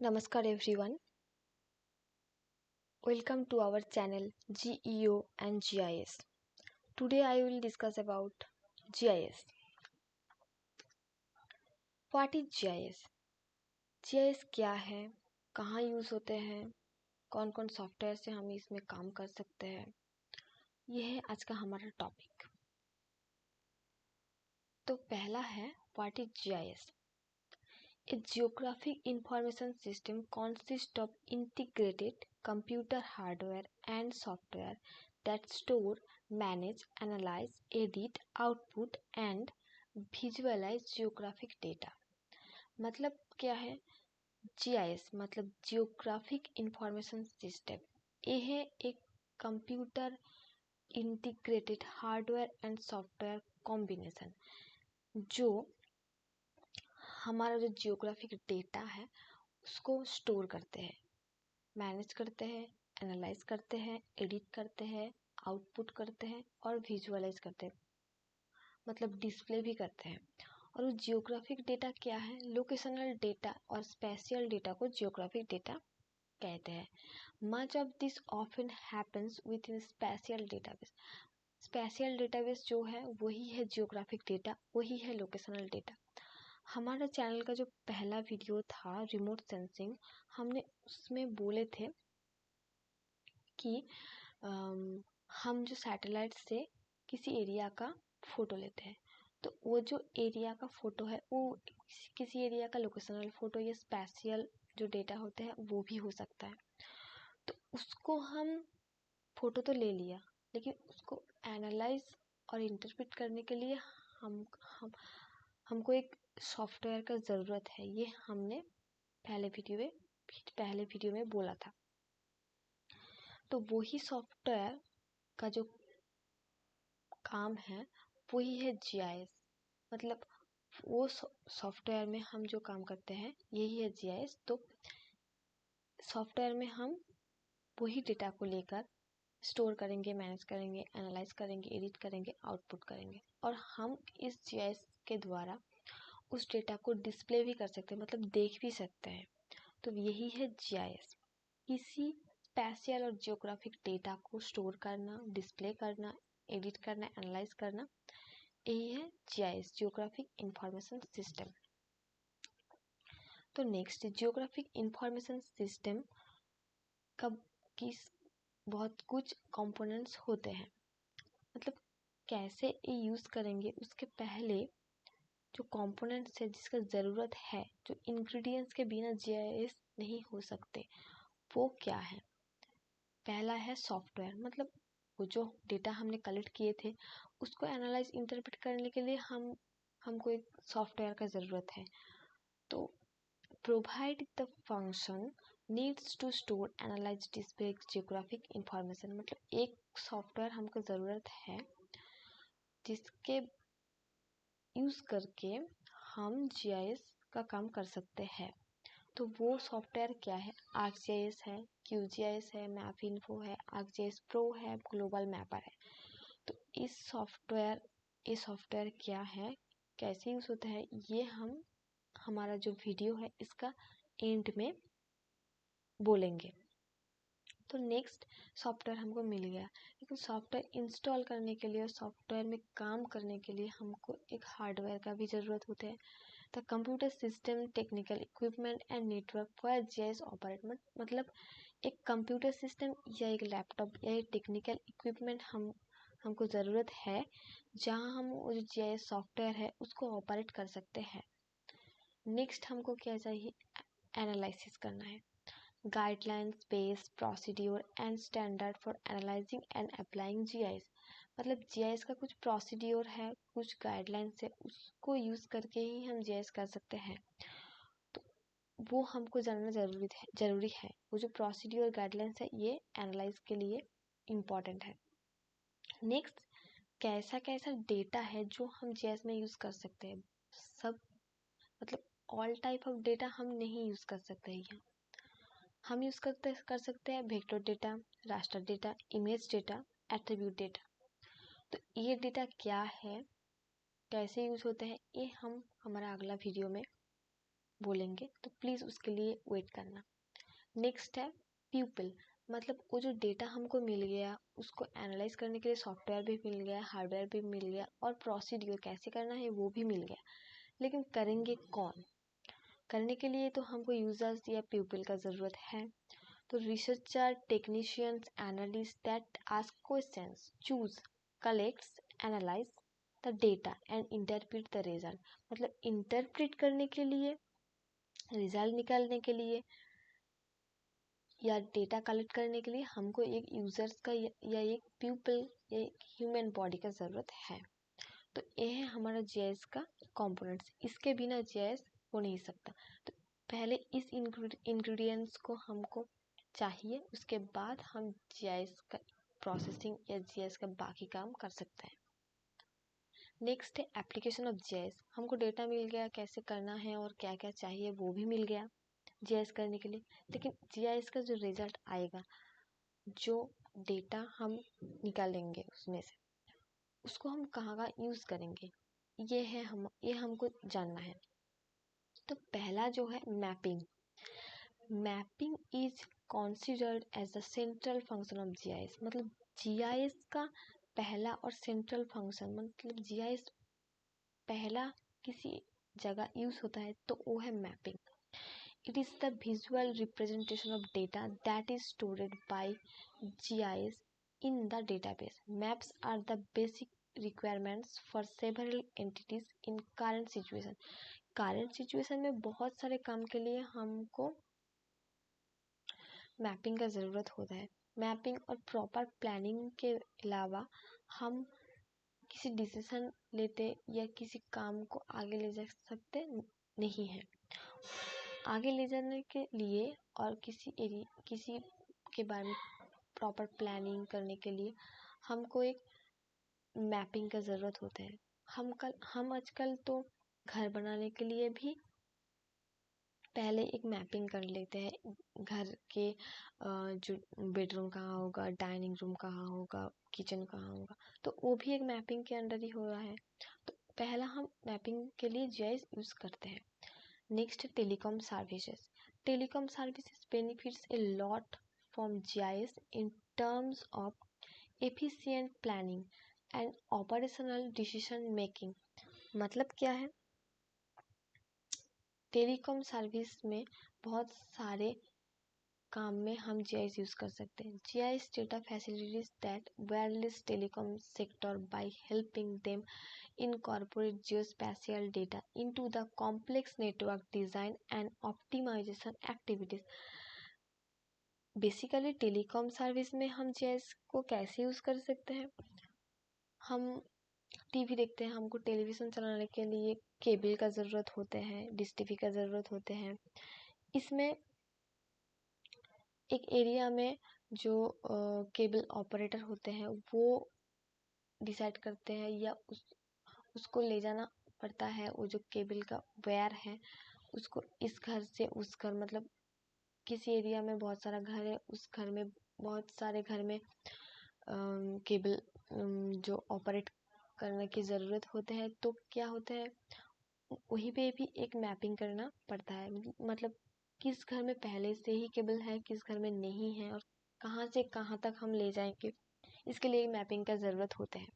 Namaskar everyone. Welcome to our channel GEO and GIS. Today I will discuss about GIS. What is GIS? GIS क्या है, कहाँ use होते हैं, कौन कौन सॉफ्टवेयर से हम इसमें काम कर सकते हैं, यह है आज का हमारा टॉपिक। तो पहला है What is GIS? A geographic information system consists of integrated computer hardware and software that store, manage, analyze, edit, output and visualize geographic data। मतलब क्या है GIS? मतलब जियोग्राफिक इंफॉर्मेशन सिस्टम। ये है एक computer integrated hardware and software combination जो हमारा जो जियोग्राफिक डेटा है उसको स्टोर करते हैं, मैनेज करते हैं, एनालाइज करते हैं, एडिट करते हैं, आउटपुट करते हैं और विजुअलाइज करते हैं, मतलब डिस्प्ले भी करते हैं। और वो जियोग्राफिक डेटा क्या है? लोकेशनल डेटा और स्पेशियल डेटा को जियोग्राफिक डेटा कहते हैं। Much of this often happens within spatial database. Spatial database जो है वही है जियोग्राफिक डेटा, वही है लोकेशनल डेटा। हमारा चैनल का जो पहला वीडियो था रिमोट सेंसिंग, हमने उसमें बोले थे कि हम जो सैटेलाइट से किसी एरिया का फ़ोटो लेते हैं, तो वो जो एरिया का फ़ोटो है वो किसी एरिया का लोकेशनल फ़ोटो या स्पेशियल जो डेटा होते हैं वो भी हो सकता है। तो उसको हम फ़ोटो तो ले लिया, लेकिन उसको एनालाइज और इंटरप्रेट करने के लिए हमको एक सॉफ्टवेयर का ज़रूरत है। ये हमने पहले वीडियो में बोला था। तो वही सॉफ्टवेयर का जो काम है वही है GIS। मतलब वो सॉफ्टवेयर में हम जो काम करते हैं यही है GIS। तो सॉफ्टवेयर में हम वही डेटा को लेकर स्टोर करेंगे, मैनेज करेंगे, एनालाइज करेंगे, एडिट करेंगे, आउटपुट करेंगे और हम इस GIS के द्वारा उस डेटा को डिस्प्ले भी कर सकते हैं, मतलब देख भी सकते हैं। तो यही है GIS। किसी स्पेशियल और जियोग्राफिक डेटा को स्टोर करना, डिस्प्ले करना, एडिट करना, एनालाइज करना, यही है GIS, जियोग्राफिक इंफॉर्मेशन सिस्टम। तो नेक्स्ट, जियोग्राफिक इंफॉर्मेशन सिस्टम का बहुत कुछ कंपोनेंट्स होते हैं। मतलब कैसे ये यूज़ करेंगे उसके पहले जो कंपोनेंट्स है जिसका ज़रूरत है, जो इंग्रेडिएंट्स के बिना GIS नहीं हो सकते, वो क्या है? पहला है सॉफ्टवेयर। मतलब वो जो डेटा हमने कलेक्ट किए थे उसको एनालाइज इंटरप्रेट करने के लिए हमको एक सॉफ्टवेयर का ज़रूरत है। तो provide the function needs to store, analyse, display geographic information. मतलब एक सॉफ्टवेयर हमको ज़रूरत है जिसके यूज़ करके हम GIS का काम कर सकते हैं। तो वो सॉफ्टवेयर क्या है? ArcGIS है, QGIS है, मैपिंफो है, ArcGIS Pro है, ग्लोबल मैपर है। तो ये सॉफ्टवेयर क्या है, कैसे यूज़ होता है, ये हमारा जो वीडियो है इसका एंड में बोलेंगे। तो नेक्स्ट, सॉफ्टवेयर हमको मिल गया, लेकिन सॉफ्टवेयर इंस्टॉल करने के लिए और सॉफ्टवेयर में काम करने के लिए हमको एक हार्डवेयर का भी ज़रूरत होता है। The computer system, technical equipment and network for GIS operate. मतलब एक कंप्यूटर सिस्टम या एक लैपटॉप या एक टेक्निकल इक्विपमेंट हमको ज़रूरत है जहाँ हम वो जो GIS सॉफ्टवेयर है उसको ऑपरेट कर सकते हैं। नेक्स्ट हमको क्या चाहिए? एनालिसिस करना है। Guidelines, base, procedure and standard for analysing and applying GIS। मतलब GIS का कुछ प्रोसीड्यूर है, कुछ गाइडलाइंस है, उसको यूज़ करके ही हम GIS कर सकते हैं। तो वो हमको जानना ज़रूरी है। वो जो प्रोसीड्यूर गाइडलाइंस है ये एनालाइज के लिए इम्पॉर्टेंट है। नेक्स्ट, कैसा कैसा डेटा है जो हम GIS में यूज़ कर सकते हैं? सब मतलब ऑल टाइप ऑफ डेटा हम नहीं यूज़ कर सकते हैं। हम यूज़ कर सकते हैं vector data, raster data, image data, attribute data. तो ये डेटा क्या है, कैसे यूज़ होते हैं, ये हम हमारा अगला वीडियो में बोलेंगे, तो प्लीज़ उसके लिए वेट करना। नेक्स्ट है प्यूपिल, मतलब वो जो डेटा हमको मिल गया उसको एनालाइज करने के लिए सॉफ्टवेयर भी मिल गया, हार्डवेयर भी मिल गया, और प्रोसीड्यूर कैसे करना है वो भी मिल गया। लेकिन करेंगे कौन? करने के लिए तो हमको यूजर्स या पीपल का ज़रूरत है। तो researcher, technicians, analyst that ask questions, choose, collects, analyse the data and interpret the result. मतलब इंटरप्रेट करने के लिए, रिजल्ट निकालने के लिए या डेटा कलेक्ट करने के लिए हमको एक यूजर्स का या एक पीपल या एक ह्यूमन बॉडी का ज़रूरत है। तो ये है हमारा जीआईएस का कंपोनेंट्स। इसके बिना जीआईएस हो नहीं सकता। तो पहले इस इंग्रेडिएंट्स को हमको चाहिए, उसके बाद हम जीआईएस का प्रोसेसिंग या जीआईएस का बाकी काम कर सकते हैं। नेक्स्ट है एप्लीकेशन ऑफ जीआईएस। हमको डेटा मिल गया, कैसे करना है और क्या क्या चाहिए वो भी मिल गया जीआईएस करने के लिए। लेकिन जीआईएस का जो रिजल्ट आएगा, जो डेटा हम निकालेंगे उसमें से, उसको हम कहाँ यूज़ करेंगे, ये हमको जानना है। तो पहला जो है mapping. Mapping is considered as the central function of GIS. मतलब जीआईएस का पहला और सेंट्रल फंक्शन, मतलब जीआईएस पहला किसी जगह यूज होता है तो वो है mapping. It is the visual representation of data that is stored bye GIS in the database. Maps are the basic requirements for several entities in current situation. Current situation में बहुत सारे काम के लिए हमको मैपिंग का ज़रूरत होता है। मैपिंग और प्रॉपर प्लानिंग के अलावा हम किसी डिसीजन लेते या किसी काम को आगे ले जा सकते नहीं हैं। आगे ले जाने के लिए और किसी के बारे में प्रॉपर प्लानिंग करने के लिए हमको एक मैपिंग का ज़रूरत होता है। हम आजकल तो घर बनाने के लिए भी पहले एक मैपिंग कर लेते हैं। घर के जो बेडरूम कहाँ होगा, डाइनिंग रूम कहाँ होगा, किचन कहाँ होगा, तो वो भी एक मैपिंग के अंडर ही हो रहा है। तो पहला हम मैपिंग के लिए जीआईएस यूज़ करते हैं। Next telecom services. Telecom services benefits a lot from GIS in terms of efficient planning and operational decision making. मतलब क्या है? टेलीकॉम सर्विस में बहुत सारे काम में हम जीआईएस यूज़ कर सकते हैं। GIS data facilities that wireless telecom sector by helping them incorporate geospatial data into the complex network design and optimization activities. Basically telecom service में हम जीआईएस को कैसे यूज़ कर सकते हैं? हम टीवी देखते हैं, हमको टेलीविज़न चलाने के लिए केबल का ज़रूरत होते हैं, डिश टीवी का ज़रूरत होते हैं। इसमें एक एरिया में जो केबल ऑपरेटर होते हैं वो डिसाइड करते हैं या उसको ले जाना पड़ता है। वो जो केबल का वायर है उसको इस घर से उस घर, मतलब किसी एरिया में बहुत सारा घर है, उस घर में बहुत सारे घर में केबल जो ऑपरेट करने की ज़रूरत होते हैं, तो क्या होता है वहीं पे भी एक मैपिंग करना पड़ता है। मतलब किस घर में पहले से ही केबल है, किस घर में नहीं है, और कहाँ से कहाँ तक हम ले जाएंगे, इसके लिए मैपिंग का ज़रूरत होता है।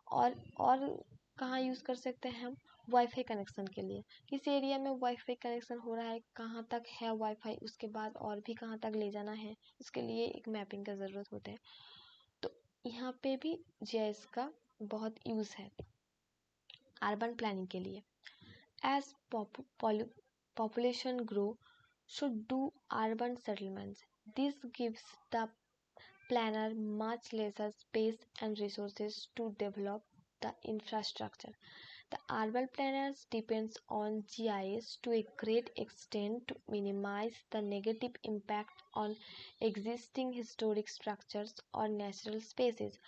और कहाँ यूज़ कर सकते हैं हम? वाईफाई कनेक्शन के लिए। किसी एरिया में वाईफाई कनेक्शन हो रहा है, कहाँ तक है वाईफाई, उसके बाद और भी कहाँ तक ले जाना है, उसके लिए एक मैपिंग का ज़रूरत होता है। तो यहाँ पे भी जीआईएस का बहुत यूज़ है। अर्बन प्लानिंग के लिए, as population grow, should do urban settlements. This gives the planner much lesser space and resources to develop the infrastructure. The urban planners depends on GIS to a great extent to minimize the negative impact on existing historic structures or natural spaces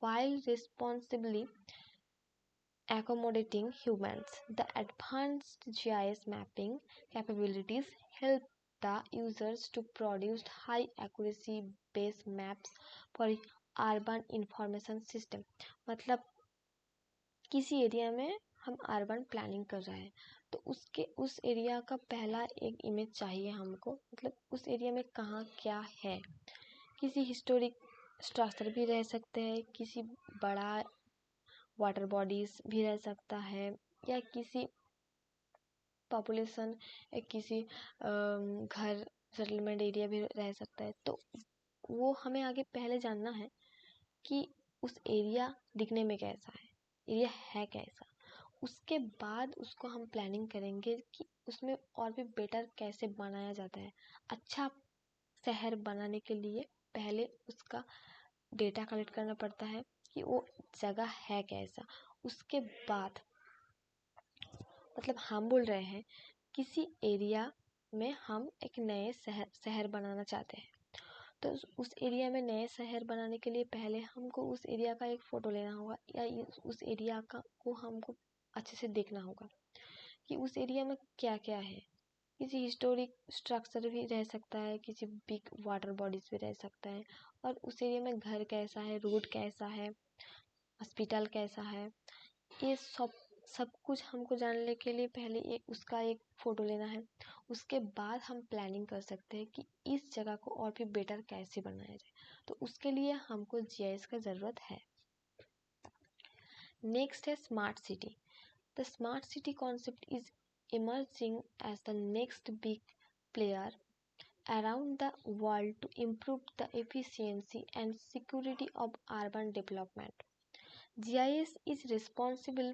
while responsibly accommodating humans. The advanced GIS mapping capabilities help the users to produce high accuracy based maps for urban information system. मतलब किसी area में हम urban planning कर रहे हैं तो उस area का पहला एक इमेज चाहिए हमको, मतलब उस एरिया में कहाँ क्या है। किसी हिस्टोरिक स्ट्रक्चर भी रह सकते हैं, किसी बड़ा वाटर बॉडीज भी रह सकता है, या किसी पॉपुलेशन किसी घर सेटलमेंट एरिया भी रह सकता है। तो वो हमें आगे पहले जानना है कि उस एरिया दिखने में कैसा है, एरिया है कैसा। उसके बाद उसको हम प्लानिंग करेंगे कि उसमें और भी बेटर कैसे बनाया जाता है। अच्छा शहर बनाने के लिए पहले उसका डेटा कलेक्ट करना पड़ता है कि वो जगह है कैसा। उसके बाद मतलब हम बोल रहे हैं किसी एरिया में हम एक नए शहर बनाना चाहते हैं, तो उस एरिया में नए शहर बनाने के लिए पहले हमको उस एरिया का एक फ़ोटो लेना होगा, या उस एरिया का को हमको अच्छे से देखना होगा कि उस एरिया में क्या क्या है। किसी हिस्टोरिक स्ट्रक्चर भी रह सकता है, किसी बिग वाटर बॉडीज भी रह सकता है, और उस एरिया में घर कैसा है, रोड कैसा है, हॉस्पिटल कैसा है। ये सब कुछ हमको जानने के लिए पहले उसका एक फ़ोटो लेना है। उसके बाद हम प्लानिंग कर सकते हैं कि इस जगह को और भी बेटर कैसे बनाया जाए। तो उसके लिए हमको जीआईएस का ज़रूरत है। नेक्स्ट है smart city. The smart city concept is emerging as the next big player around the world to improve the efficiency and security of urban development. GIS is responsible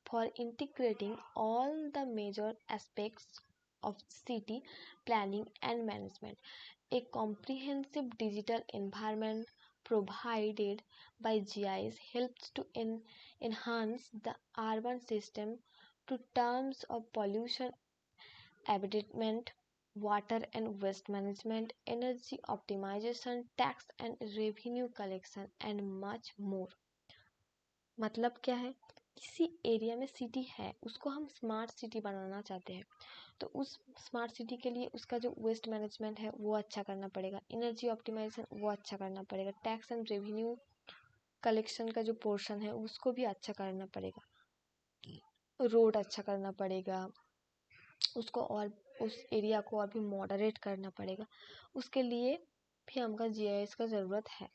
for integrating all the major aspects of city planning and management. A comprehensive digital environment provided by GIS helps to enhance the urban system to terms of pollution abatement, water and waste management, energy optimization, tax and revenue collection, and much more. मतलब क्या है, किसी area में city है उसको हम smart city बनाना चाहते हैं, तो उस स्मार्ट सिटी के लिए उसका जो वेस्ट मैनेजमेंट है वो अच्छा करना पड़ेगा, एनर्जी ऑप्टिमाइजेशन वो अच्छा करना पड़ेगा, टैक्स एंड रेवेन्यू कलेक्शन का जो पोर्शन है उसको भी अच्छा करना पड़ेगा, रोड अच्छा करना पड़ेगा उसको, और उस एरिया को और भी मॉडरेट करना पड़ेगा। उसके लिए भी हमको जीआईएस का ज़रूरत है।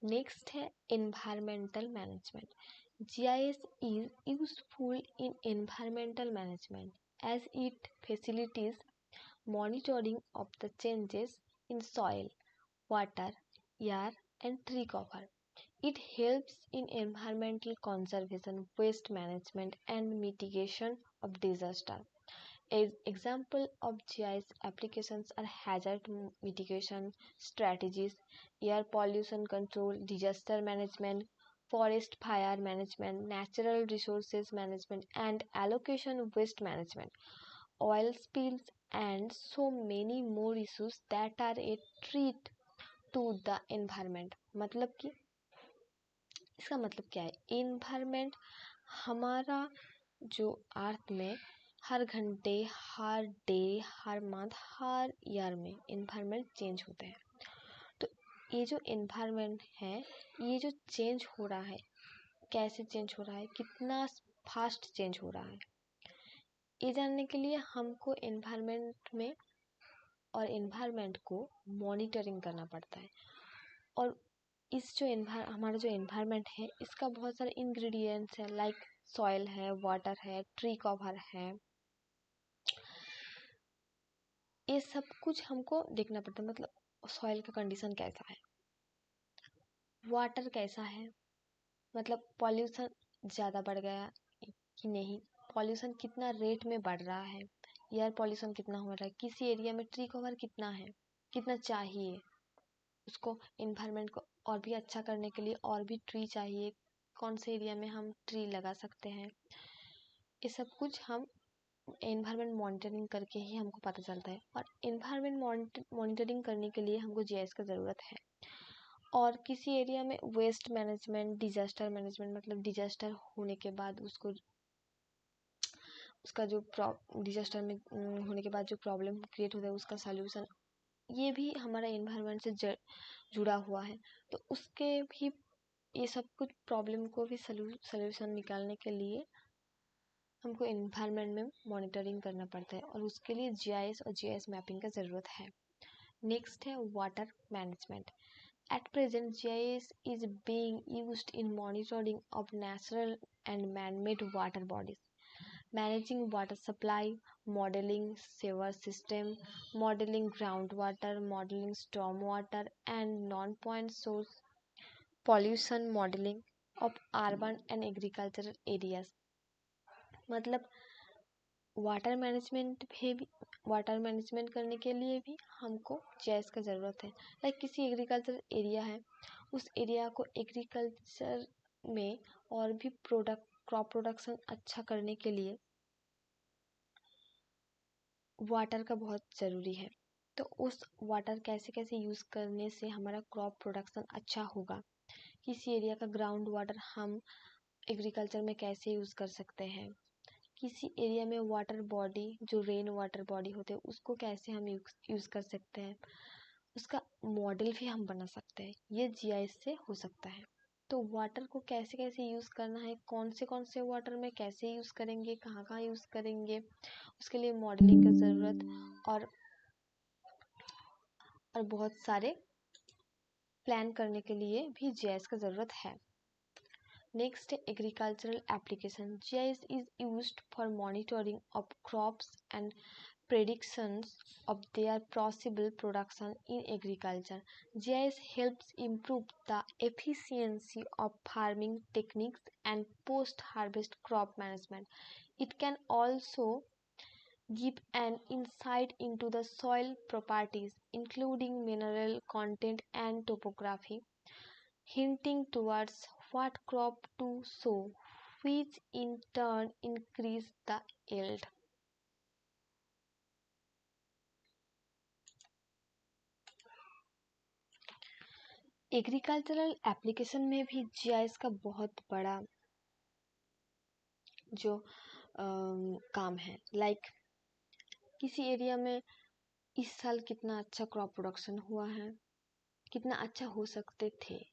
नेक्स्ट है environmental management. GIS is useful in environmental management as it facilitates monitoring of the changes in soil, water, air, and tree cover. It helps in environmental conservation, waste management, and mitigation of disaster. Example of GIS applications are hazard mitigation strategies, air pollution control, disaster management, forest fire management, natural resources management, and allocation waste management, oil spills, and so many more issues that are a threat to the environment. मतलब कि इसका मतलब क्या है, environment हमारा जो अर्थ में हर घंटे, हर डे, हर मंथ, हर ईयर में इन्वायरमेंट चेंज होते हैं। तो ये जो इन्वायरमेंट है ये जो चेंज हो रहा है, कैसे चेंज हो रहा है, कितना फास्ट चेंज हो रहा है, ये जानने के लिए हमको इन्वायरमेंट में और इन्वायरमेंट को मॉनिटरिंग करना पड़ता है। और इस जो हमारा जो इन्वायरमेंट है इसका बहुत सारे इंग्रेडिएंट्स है, लाइक सॉइल है, वाटर है, ट्री कवर है, ये सब कुछ हमको देखना पड़ता है। मतलब सॉइल का कंडीशन कैसा है, वाटर कैसा है, मतलब पॉल्यूशन ज़्यादा बढ़ गया कि नहीं, पॉल्यूशन कितना रेट में बढ़ रहा है, एयर पॉल्यूशन कितना हो रहा है, किसी एरिया में ट्री कवर कितना है, कितना चाहिए उसको, इन्वायरमेंट को और भी अच्छा करने के लिए और भी ट्री चाहिए, कौन से एरिया में हम ट्री लगा सकते हैं, ये सब कुछ हम एनवायरनमेंट मॉनिटरिंग करके ही हमको पता चलता है। और एनवायरनमेंट मॉनिटरिंग करने के लिए हमको जीआईएस का ज़रूरत है। और किसी एरिया में वेस्ट मैनेजमेंट, डिजास्टर मैनेजमेंट, मतलब डिजास्टर होने के बाद उसका जो डिजास्टर में होने के बाद जो प्रॉब्लम क्रिएट होता है उसका सॉल्यूशन, ये भी हमारा एनवायरनमेंट से जुड़ा हुआ है। तो उसके भी ये सब कुछ प्रॉब्लम को भी सॉल्यूशन निकालने के लिए हमको एनवायरनमेंट में मॉनिटरिंग करना पड़ता है और उसके लिए जीआईएस और जीआईएस मैपिंग का ज़रूरत है। नेक्स्ट है water management. At present, GIS is being used in monitoring of natural and man-made water bodies, managing water supply, modeling sewer system, modeling groundwater, modeling stormwater and non-point source pollution modeling of urban and agricultural areas. मतलब water management करने के लिए भी हमको GIS का ज़रूरत है। Like किसी एग्रीकल्चर एरिया है, उस एरिया को एग्रीकल्चर में और भी क्रॉप प्रोडक्शन अच्छा करने के लिए वाटर का बहुत ज़रूरी है। तो उस वाटर कैसे कैसे यूज़ करने से हमारा क्रॉप प्रोडक्शन अच्छा होगा, किसी एरिया का ग्राउंड वाटर हम एग्रीकल्चर में कैसे यूज़ कर सकते हैं, किसी एरिया में वाटर बॉडी जो रेन वाटर बॉडी होते हैं उसको कैसे हम यूज़ कर सकते हैं, उसका मॉडल भी हम बना सकते हैं। ये जीआईएस से हो सकता है। तो वाटर को कैसे कैसे यूज़ करना है, कौन से वाटर में कैसे यूज़ करेंगे, कहाँ कहाँ यूज़ करेंगे, उसके लिए मॉडलिंग का ज़रूरत और बहुत सारे प्लान करने के लिए भी जीआईएस का ज़रूरत है। Next, agricultural application. GIS is used for monitoring of crops and predictions of their possible production in agriculture. GIS helps improve the efficiency of farming techniques and post-harvest crop management. It can also give an insight into the soil properties, including mineral content and topography, hinting towards what crop to sow, which in turn increase the yield. Agricultural application में भी GIS का बहुत बड़ा जो काम है। Like किसी area में इस साल कितना अच्छा क्रॉप प्रोडक्शन हुआ है, कितना अच्छा हो सकते थे,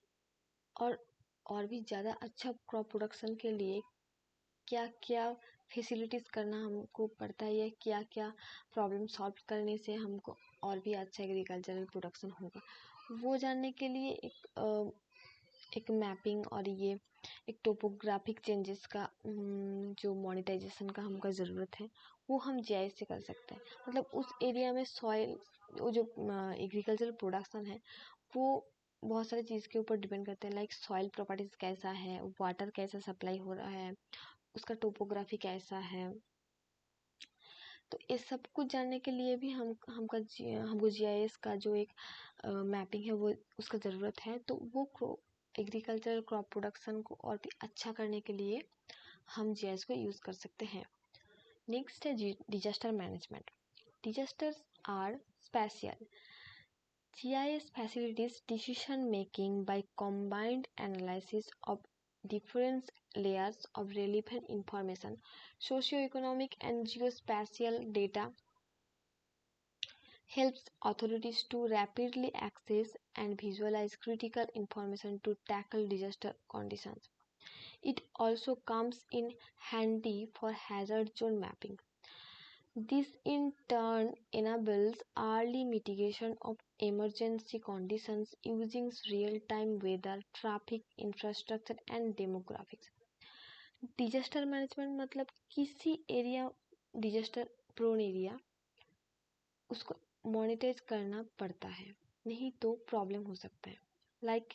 और भी ज़्यादा अच्छा क्रॉप प्रोडक्शन के लिए क्या क्या फैसिलिटीज़ करना हमको पड़ता है, या क्या क्या प्रॉब्लम सॉल्व करने से हमको और भी अच्छा एग्रीकल्चरल प्रोडक्शन होगा, वो जानने के लिए एक मैपिंग और ये एक टोपोग्राफिक चेंजेस का जो मॉनिटाइजेशन का हमको ज़रूरत है, वो हम जीआईएस से कर सकते हैं। मतलब उस एरिया में सॉइल वो जो एग्रीकल्चरल प्रोडक्शन है वो बहुत सारी चीज़ के ऊपर डिपेंड करते हैं। लाइक सॉइल प्रॉपर्टीज़ कैसा है, वाटर कैसा सप्लाई हो रहा है, उसका टोपोग्राफी कैसा है। तो ये सब कुछ जानने के लिए भी हमको जीआईएस का जो एक मैपिंग है वो उसका ज़रूरत है। तो वो एग्रीकल्चरल क्रॉप प्रोडक्शन को और भी अच्छा करने के लिए हम जीआईएस को यूज़ कर सकते हैं। नेक्स्ट है disaster management. Disasters are special GIS facilitates decision making by combined analysis of different layers of relevant information. Socioeconomic and geospatial data helps authorities to rapidly access and visualize critical information to tackle disaster conditions. It also comes in handy for hazard zone mapping. This in turn enables early mitigation of emergency conditions using real-time weather, traffic, infrastructure and demographics. Disaster management मतलब किसी area disaster prone area उसको monetise करना पड़ता है, नहीं तो problem हो सकता है। लाइक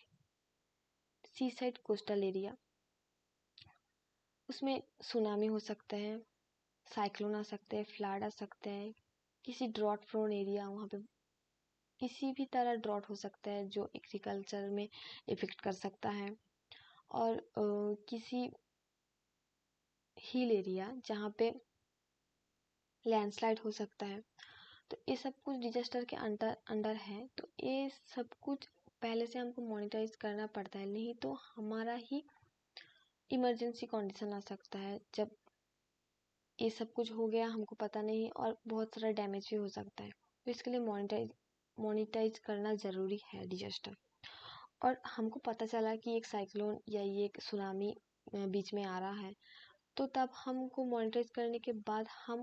सी साइड कोस्टल एरिया, उसमें सुनामी हो सकता है, साइक्लोन आ सकते हैं, फ्लड आ सकते हैं। किसी ड्रॉट प्रोन एरिया, वहाँ पे किसी भी तरह ड्रॉट हो सकता है जो एग्रीकल्चर में इफेक्ट कर सकता है। और किसी हिल एरिया जहाँ पे लैंडस्लाइड हो सकता है। तो ये सब कुछ डिजास्टर के अंडर है। तो ये सब कुछ पहले से हमको मॉनिटराइज करना पड़ता है, नहीं तो हमारा ही इमरजेंसी कंडीशन आ सकता है। जब ये सब कुछ हो गया हमको पता नहीं, और बहुत सारा डैमेज भी हो सकता है। तो इसके लिए मॉनिटाइज करना ज़रूरी है डिजास्टर। और हमको पता चला कि एक साइक्लोन या ये एक सुनामी बीच में आ रहा है, तो तब हमको मॉनिटराइज करने के बाद हम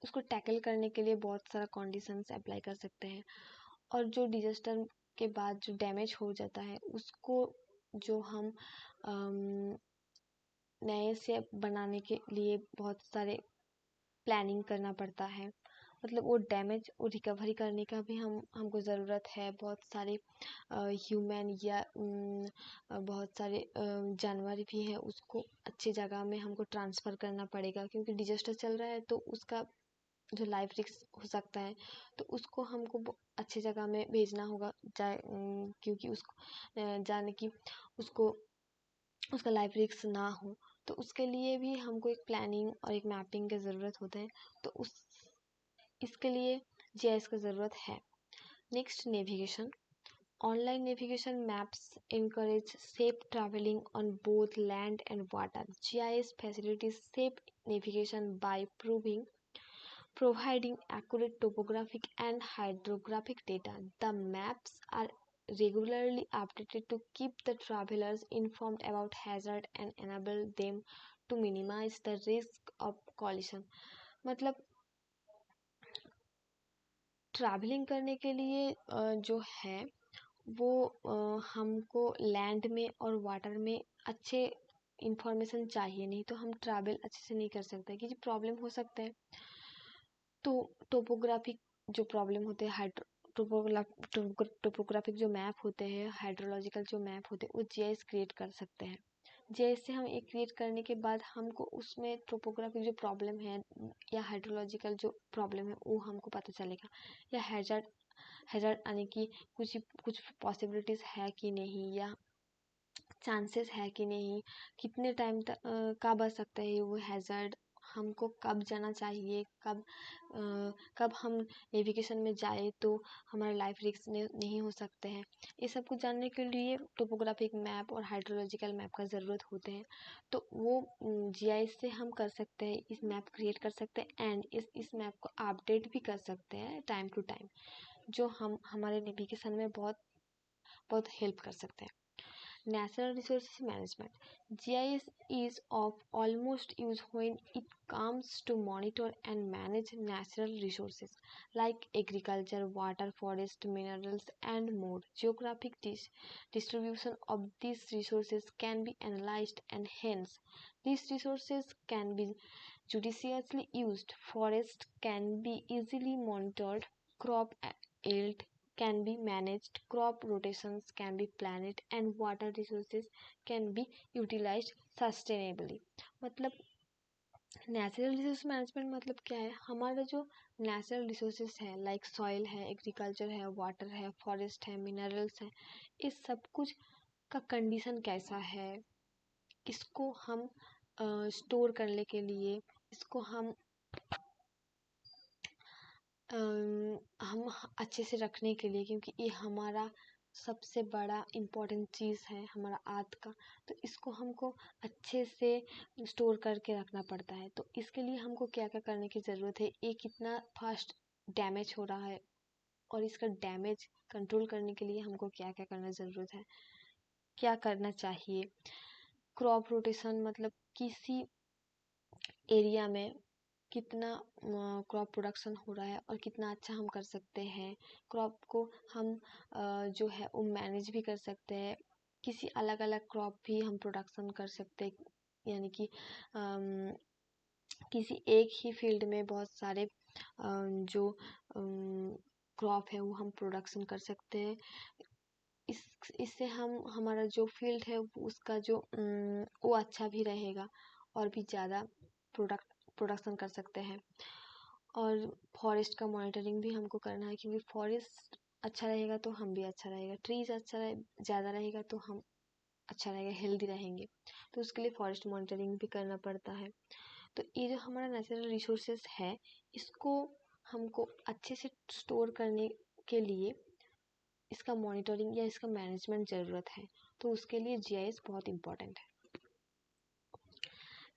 उसको टैकल करने के लिए बहुत सारा कंडीशंस अप्लाई कर सकते हैं। और जो डिजास्टर के बाद जो डैमेज हो जाता है उसको जो हम नए से बनाने के लिए बहुत सारे प्लानिंग करना पड़ता है। मतलब वो डैमेज वो रिकवरी करने का भी हमको ज़रूरत है। बहुत सारे ह्यूमन या बहुत सारे जानवर भी हैं, उसको अच्छी जगह में हमको ट्रांसफ़र करना पड़ेगा, क्योंकि डिजास्टर चल रहा है तो उसका जो लाइफ रिस्क हो सकता है तो उसको हमको अच्छी जगह में भेजना होगा, क्योंकि उसको जाने की उसको उसका लाइफ रिस्क ना हो। तो उसके लिए भी हमको एक प्लानिंग और एक मैपिंग की ज़रूरत होता है। तो इसके लिए जीआईएस की ज़रूरत है। Next, navigation. Online navigation maps encourage safe traveling on both land and water. GIS facilitates safe navigation by providing accurate topographic and hydrographic data. The maps are regularly updated to keep the travelers informed about hazard and enable them to minimize the risk of collision. मतलब travelling करने के लिए जो है वो हमको land में और वाटर में अच्छे इंफॉर्मेशन चाहिए, नहीं तो हम ट्रैवल अच्छे से नहीं कर सकते, क्योंकि प्रॉब्लम हो सकता है। तो टोपोग्राफिक जो प्रॉब्लम होते हैं, टोपोग्राफिक जो मैप होते हैं, हाइड्रोलॉजिकल जो मैप होते हैं, वो जीआईएस क्रिएट कर सकते हैं। जीआईएस से हम एक क्रिएट करने के बाद हमको उसमें टोपोग्राफिक जो प्रॉब्लम है या हाइड्रोलॉजिकल जो प्रॉब्लम है वो हमको पता चलेगा, या हैज़ार्ड आने की कुछ पॉसिबिलिटीज़ है कि नहीं, या चांसेस है कि नहीं, कितने टाइम तक कब आ सकता है वो हैज़ार्ड, हमको कब जाना चाहिए, कब हम नेविगेशन में जाए तो हमारा लाइफ रिस्क नहीं हो सकते हैं। ये सब कुछ जानने के लिए टोपोग्राफिक मैप और हाइड्रोलॉजिकल मैप का ज़रूरत होते हैं। तो वो जीआईएस से हम कर सकते हैं, इस मैप क्रिएट कर सकते हैं एंड इस मैप को अपडेट भी कर सकते हैं टाइम टू टाइम, जो हमारे नेविगेशन में बहुत हेल्प कर सकते हैं। Natural Resources Management. GIS is of almost use when it comes to monitor and manage natural resources like agriculture, water, forest, minerals, and more. Geographic distribution of these resources can be analyzed, and hence these resources can be judiciously used. Forests can be easily monitored, crop yield can be managed, crop rotations can be planned, and water resources can be utilized sustainably. मतलब natural resource management मतलब क्या है, हमारा जो natural resources है like soil है, agriculture है, water है, फॉरेस्ट है, मिनरल्स है, इस सब कुछ का कंडीशन कैसा है, इसको हम स्टोर करने के लिए, इसको हम अच्छे से रखने के लिए, क्योंकि ये हमारा सबसे बड़ा इम्पोर्टेंट चीज़ है हमारा आर्थ का, तो इसको हमको अच्छे से स्टोर करके रखना पड़ता है। तो इसके लिए हमको क्या क्या करने की ज़रूरत है, ये कितना फास्ट डैमेज हो रहा है और इसका डैमेज कंट्रोल करने के लिए हमको क्या क्या करना ज़रूरत है, क्या करना चाहिए। क्रॉप रोटेशन मतलब किसी एरिया में कितना क्रॉप प्रोडक्शन हो रहा है और कितना अच्छा हम कर सकते हैं, क्रॉप को हम जो है वो मैनेज भी कर सकते हैं, किसी अलग अलग क्रॉप भी हम प्रोडक्शन कर सकते हैं, यानी कि किसी एक ही फील्ड में बहुत सारे जो क्रॉप है वो हम प्रोडक्शन कर सकते हैं। इससे हमारा जो फील्ड है उसका जो वो अच्छा भी रहेगा और भी ज़्यादा प्रोडक्शन कर सकते हैं। और फॉरेस्ट का मॉनिटरिंग भी हमको करना है, क्योंकि फॉरेस्ट अच्छा रहेगा तो हम भी अच्छा रहेगा, ट्रीज ज़्यादा रहेगा तो हम अच्छा रहेगा, हेल्दी रहेंगे, तो उसके लिए फॉरेस्ट मॉनिटरिंग भी करना पड़ता है। तो ये जो हमारा नेचुरल रिसोर्सेज है, इसको हमको अच्छे से स्टोर करने के लिए इसका मॉनिटरिंग या इसका मैनेजमेंट ज़रूरत है, तो उसके लिए जीआईएस बहुत इम्पोर्टेंट है।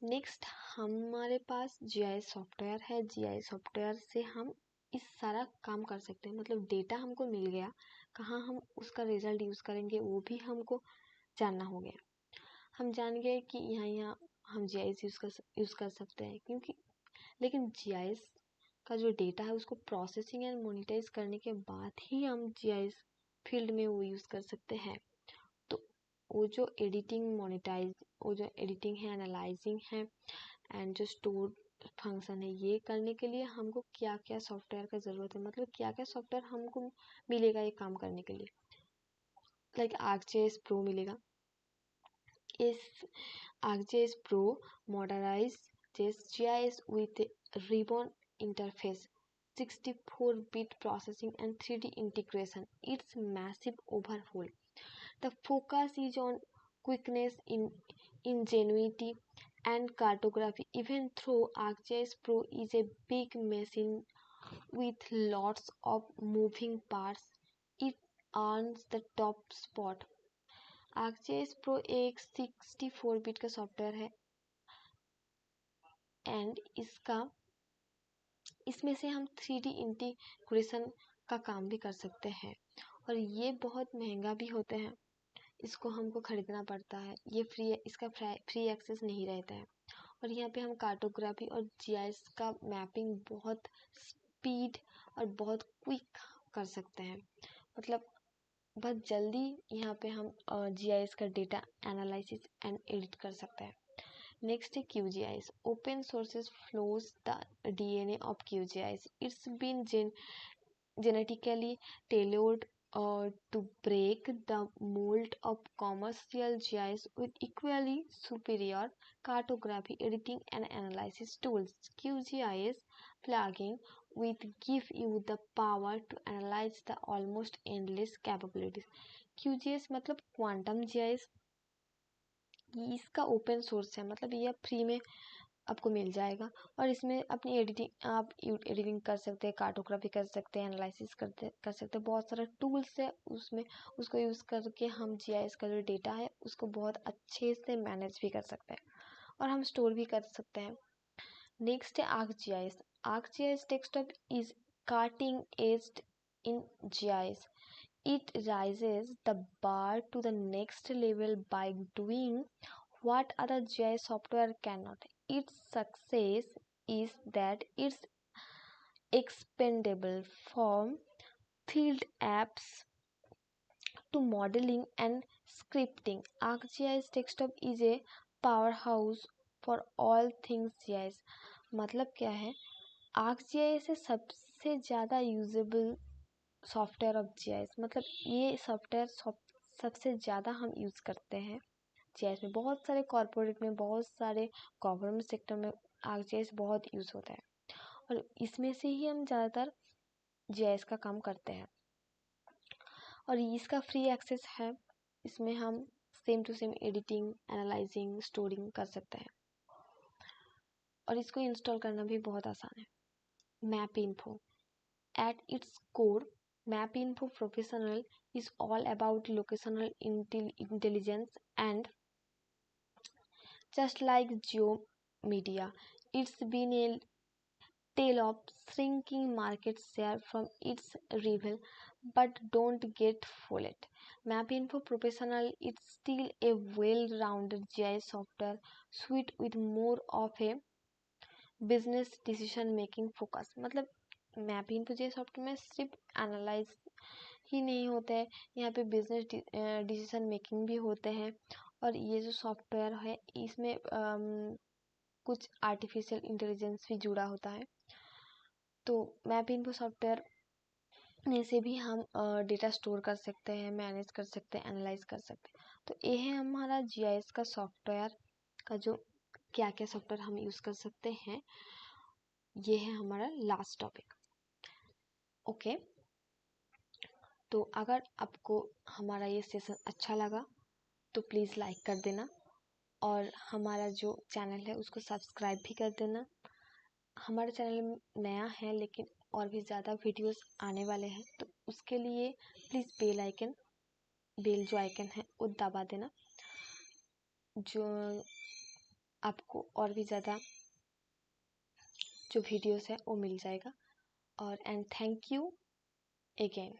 नेक्स्ट हमारे पास जीआईएस सॉफ्टवेयर है। जीआईएस सॉफ्टवेयर से हम इस सारा काम कर सकते हैं, मतलब डेटा हमको मिल गया, कहाँ हम उसका रिजल्ट यूज़ करेंगे वो भी हमको जानना हो गया। हम जान गए कि यहाँ हम GIS यूज़ कर सकते हैं, क्योंकि लेकिन GIS का जो डेटा है उसको प्रोसेसिंग एंड मोनिटाइज करने के बाद ही हम GIS फील्ड में वो यूज़ कर सकते हैं। तो वो जो एडिटिंग है, एनालाइजिंग है एंड जो स्टोर फंक्शन है, ये करने के लिए हमको क्या क्या सॉफ्टवेयर का ज़रूरत है, मतलब क्या क्या सॉफ्टवेयर हमको मिलेगा ये काम करने के लिए। लाइक ArcGIS Pro मिलेगा। इस ArcGIS Pro modernizes GIS with ribbon interface, 64-bit processing and 3D integration. It's massive overhaul. The focus is on quickness, ingenuity, and cartography. Even though ArcGIS Pro is a big machine with lots of moving parts, it earns the top spot. ArcGIS Pro एक 64-बिट का software है and इसमें से हम 3D integration का काम भी कर सकते हैं, और ये बहुत महंगा भी होते हैं, इसको हमको खरीदना पड़ता है, ये इसका फ्री एक्सेस नहीं रहता है। और यहाँ पे हम कार्टोग्राफी और GIS का मैपिंग बहुत स्पीड और बहुत क्विक कर सकते हैं, मतलब बहुत जल्दी यहाँ पे हम GIS का डेटा एनालिसिस एंड एडिट कर सकते हैं। नेक्स्ट है QGIS, open sources flows the DNA of QGIS. It's been genetically tailored to break the mold of commercial GIS with equally superior cartography, editing and analysis tools. QGIS plugin with give you the power to analyze the almost endless capabilities. QGIS मतलब quantum GIS, इसका open source है, मतलब ये free में आपको मिल जाएगा, और इसमें अपनी एडिटिंग कर सकते हैं, कार्टोग्राफी कर सकते हैं, एनालिसिस कर सकते हैं, बहुत सारा टूल्स है उसमें, उसको यूज़ करके हम GIS का जो डेटा है उसको बहुत अच्छे से मैनेज भी कर सकते हैं और हम स्टोर भी कर सकते हैं। नेक्स्ट है ArcGIS. ArcGIS desktop is cutting edge in GIS. It raises the bar to the next level by doing what other GIS software cannot. Its success is that it's expandable from field apps to modeling and scripting. ArcGIS desktop is a powerhouse for all things GIS. मतलब क्या है, ArcGIS है सबसे ज़्यादा usable software of GIS, मतलब ये software सबसे ज़्यादा हम यूज़ करते हैं GIS में। बहुत सारे कॉर्पोरेट में, बहुत सारे गवर्नमेंट सेक्टर में ArcGIS बहुत यूज़ होता है, और इसमें से ही हम ज़्यादातर GIS का काम करते हैं, और इसका फ्री एक्सेस है। इसमें हम same to same editing, analysing, storing कर सकते हैं, और इसको इंस्टॉल करना भी बहुत आसान है। MapInfo. At its core, MapInfo Professional is all about locational intelligence, and just like GeoMedia, it's been a tale of shrinking market share from its rival. But don't get fooled. MapInfo Professional is still a well-rounded GIS software suite with more of a business decision making focus. मतलब MapInfo जैसे software में सिर्फ analyse ही नहीं होता है, यहाँ पे business decision making भी होते हैं, और ये जो सॉफ्टवेयर है इसमें कुछ आर्टिफिशियल इंटेलिजेंस भी जुड़ा होता है। तो MapInfo सॉफ्टवेयर में से भी हम डेटा स्टोर कर सकते हैं, मैनेज कर सकते हैं, एनालाइज कर सकते हैं। तो ये है हमारा GIS का सॉफ्टवेयर का जो क्या क्या सॉफ्टवेयर हम यूज़ कर सकते हैं, ये है हमारा लास्ट टॉपिक। ओके, तो अगर आपको हमारा ये सेशन अच्छा लगा तो प्लीज़ लाइक कर देना, और हमारा जो चैनल है उसको सब्सक्राइब भी कर देना। हमारा चैनल नया है लेकिन और भी ज़्यादा वीडियोस आने वाले हैं, तो उसके लिए प्लीज़ बेल जो आइकन है वो दबा देना, जो आपको और भी ज़्यादा जो वीडियोस है वो मिल जाएगा। और एंड थैंक यू अगेन।